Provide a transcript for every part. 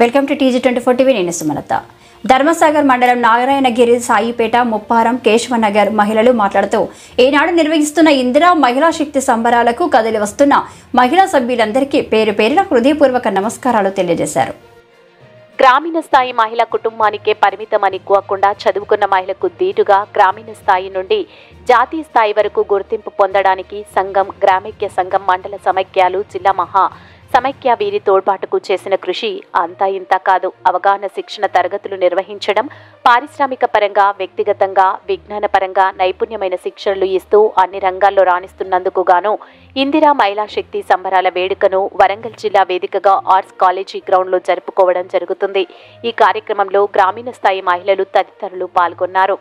Welcome to TG24 TV. నేను సుమలత. ధర్మసాగర్ మండలం నారాయణగిరి, సాయిపేట, ముప్పారం, కేశవనగర్ మహిళలు మాట్లాడుతూ ఈనాడు నిర్వహిస్తున్న ఇందిరా మహిళా శక్తి సంబరాలకు కదిలి వస్తున్న మహిళా సభ్యులందరికీ పేరు పేరున హృదయపూర్వక నమస్కారాలు తెలియజేశారు. గ్రామీణ స్థాయి మహిళా కుటుంబానికే పరిమితమని కోకుండా చదువుకున్న మహిళకు దీటుగా గ్రామీణ స్థాయి నుండి జాతీయ స్థాయి వరకు గుర్తింపు పొందడానికి సంఘం, గ్రామైక్య సంఘం, మండల సమైక్యాలు, జిల్లా మహా సమైక్య వీరి తోడ్పాటుకు చేసిన కృషి అంతా ఇంత కాదు. అవగాహన శిక్షణ తరగతులు నిర్వహించడం, పారిశ్రామిక పరంగా, వ్యక్తిగతంగా, విజ్ఞాన పరంగా నైపుణ్యమైన శిక్షణలు ఇస్తూ అన్ని రంగాల్లో రాణిస్తున్నందుకు గాను ఇందిరా మహిళా శక్తి సంబరాల వేడుకను వరంగల్ జిల్లా వేదికగా ఆర్ట్స్ కాలేజీ గ్రౌండ్లో జరుపుకోవడం జరుగుతుంది. ఈ కార్యక్రమంలో గ్రామీణ స్థాయి మహిళలు తదితరులు పాల్గొన్నారు.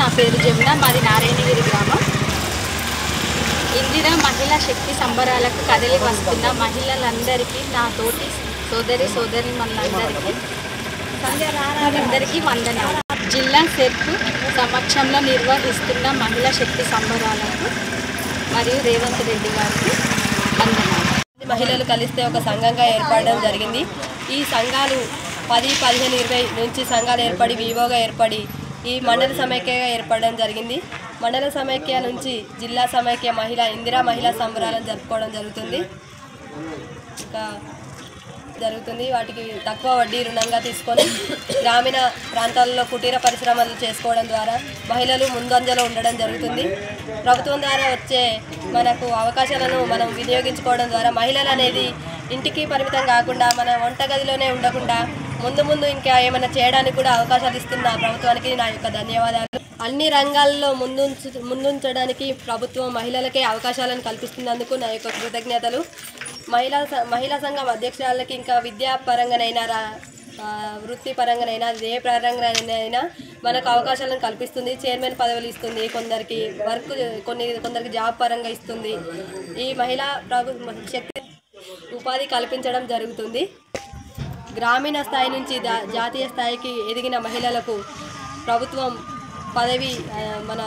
నా పేరు జమున, మాది నారాయణగిరి గ్రామం. ఇందిరా మహిళా శక్తి సంబరాలకు కదిలి వస్తున్న మహిళలందరికీ, నా తోటి సోదరీమణులందరికీ వందనాలు. జిల్లా సెర్ప్ సమక్షంలో నిర్వహిస్తున్న మహిళా శక్తి సంబరాలకు మరియు రేవంత్ రెడ్డి గారికి వందనాలు. మహిళలు కలిస్తే ఒక సంఘంగా ఏర్పడడం జరిగింది. ఈ సంఘాలు 10, 15, 20 నుంచి సంఘాలు ఏర్పడి వివోగా ఏర్పడి ఈ మండల సమైక్యగా ఏర్పడడం జరిగింది. మండల సమైక్య నుంచి జిల్లా సమైక్య ఇందిరా మహిళా సంబరాలను జరుపుకోవడం జరుగుతుంది. వాటికి తక్కువ వడ్డీ రుణంగా తీసుకొని గ్రామీణ ప్రాంతాల్లో కుటీర పరిశ్రమలు చేసుకోవడం ద్వారా మహిళలు ముందంజలో ఉండడం జరుగుతుంది. ప్రభుత్వం ద్వారా వచ్చే మనకు అవకాశాలను మనం వినియోగించుకోవడం ద్వారా మహిళలు అనేది ఇంటికి పరిమితం కాకుండా మన వంటగదిలోనే ఉండకుండా ముందు ఇంకా ఏమైనా చేయడానికి కూడా అవకాశాలు ఇస్తున్న ప్రభుత్వానికి నా యొక్క ధన్యవాదాలు. అన్ని రంగాల్లో ముందుంచడానికి ప్రభుత్వం మహిళలకే అవకాశాలను కల్పిస్తున్నందుకు నా యొక్క కృతజ్ఞతలు. మహిళా సంఘం అధ్యక్షురాలకి ఇంకా విద్యాపరంగానైనా, వృత్తిపరంగానైనా, ఏ పరంగానైనా మనకు అవకాశాలను కల్పిస్తుంది. చైర్మన్ పదవులు ఇస్తుంది, కొందరికి కొందరికి జాబ్ పరంగా ఇస్తుంది. ఈ మహిళా శక్తి ఉపాధి కల్పించడం జరుగుతుంది. గ్రామీణ స్థాయి నుంచి జాతీయ స్థాయికి ఎదిగిన మహిళలకు ప్రభుత్వం పదవి మన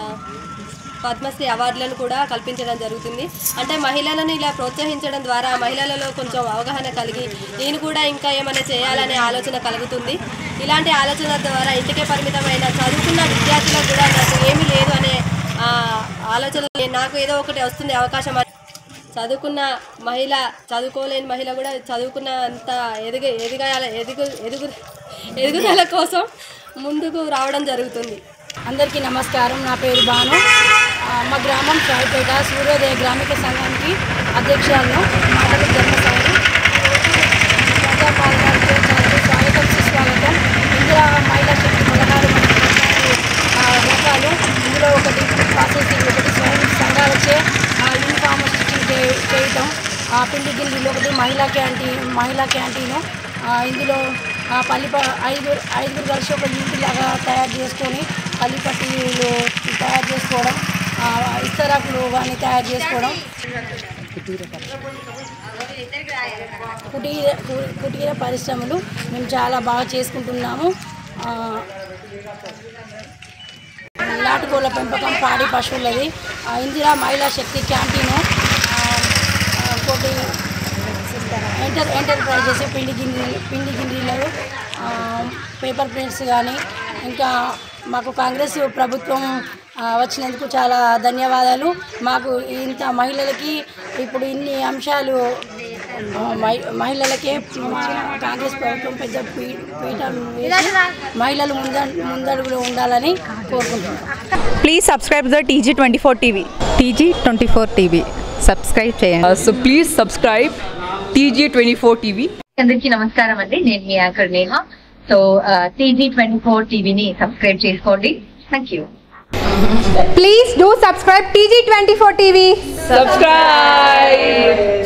పద్మశ్రీ అవార్డులను కూడా కల్పించడం జరుగుతుంది. అంటే మహిళలను ఇలా ప్రోత్సహించడం ద్వారా మహిళలలో కొంచెం అవగాహన కలిగి నేను కూడా ఇంకా ఏమైనా చేయాలనే ఆలోచన కలుగుతుంది. ఇలాంటి ఆలోచన ద్వారా ఇంటికే పరిమితమైన చదువుకున్న విద్యార్థులకు కూడా నాకు ఏమీ లేదు అనే ఆలోచన, నాకు ఏదో ఒకటి వస్తుంది అవకాశం. చదువుకున్న మహిళ, చదువుకోలేని మహిళ కూడా చదువుకున్న అంత ఎదుగుదల కోసం ముందుకు రావడం జరుగుతుంది. అందరికీ నమస్కారం. నా పేరు బాను. మా గ్రామం సాయిపేట సూర్యోదయ గ్రామిక సంఘానికి అధ్యక్షురాలను. మాటలు ధర్మసాగర్. ప్రజాపాలనతో స్వాగతం, సుస్వాగతం. ఇందిరా మహిళా శక్తి 16 రకాలు. ఇందులో ఒకటి ప్రాసెసింగ్, ఒకటి స్వయం సంఘాలచే యూనిఫామ్ స్టిచ్చింగ్ చేయటం, పిండి గిన్నెలు, ఒకటి మహిళా క్యాంటీను. ఇందులో ఐదుగురు కలిసి ఒక ఇంటిలాగా తయారు చేసుకొని పల్లిపట్టీలు తయారు చేసుకోవడం, ఇస్తరాకులు కానీ తయారు చేసుకోవడం, కుటీర పరిశ్రమలు మేము చాలా బాగా చేసుకుంటున్నాము. నాటుకోళ్ల పెంపకం, పాడి పశువులది, ఇందిరా మహిళా శక్తి క్యాంటీను, ఇంకోటి ఎంటర్ప్రైజెస్, పిండి గిన్నెలు, పేపర్ ప్రింట్స్ కానీ. ఇంకా మాకు కాంగ్రెస్ ప్రభుత్వం వచ్చినందుకు చాలా ధన్యవాదాలు. మాకు ఇంత మహిళలకి ఇప్పుడు ఇన్ని అంశాలు మహిళలకే కాంగ్రెస్ ప్రభుత్వం పెద్ద పీఠం మహిళలు ముందడుగులో ఉండాలని కోరుకుంటున్నాం. Please subscribe the TG24 TV. TG24 TV subscribe చేయండి. So please subscribe TG24 TV. అందరికీ నమస్కారం అండి, నేను మీ యాంకర్ నేహ. సో TG24 టీవీని సబ్స్క్రైబ్ చేసుకోండి. Thank you. Please do subscribe TG24 TV. Subscribe.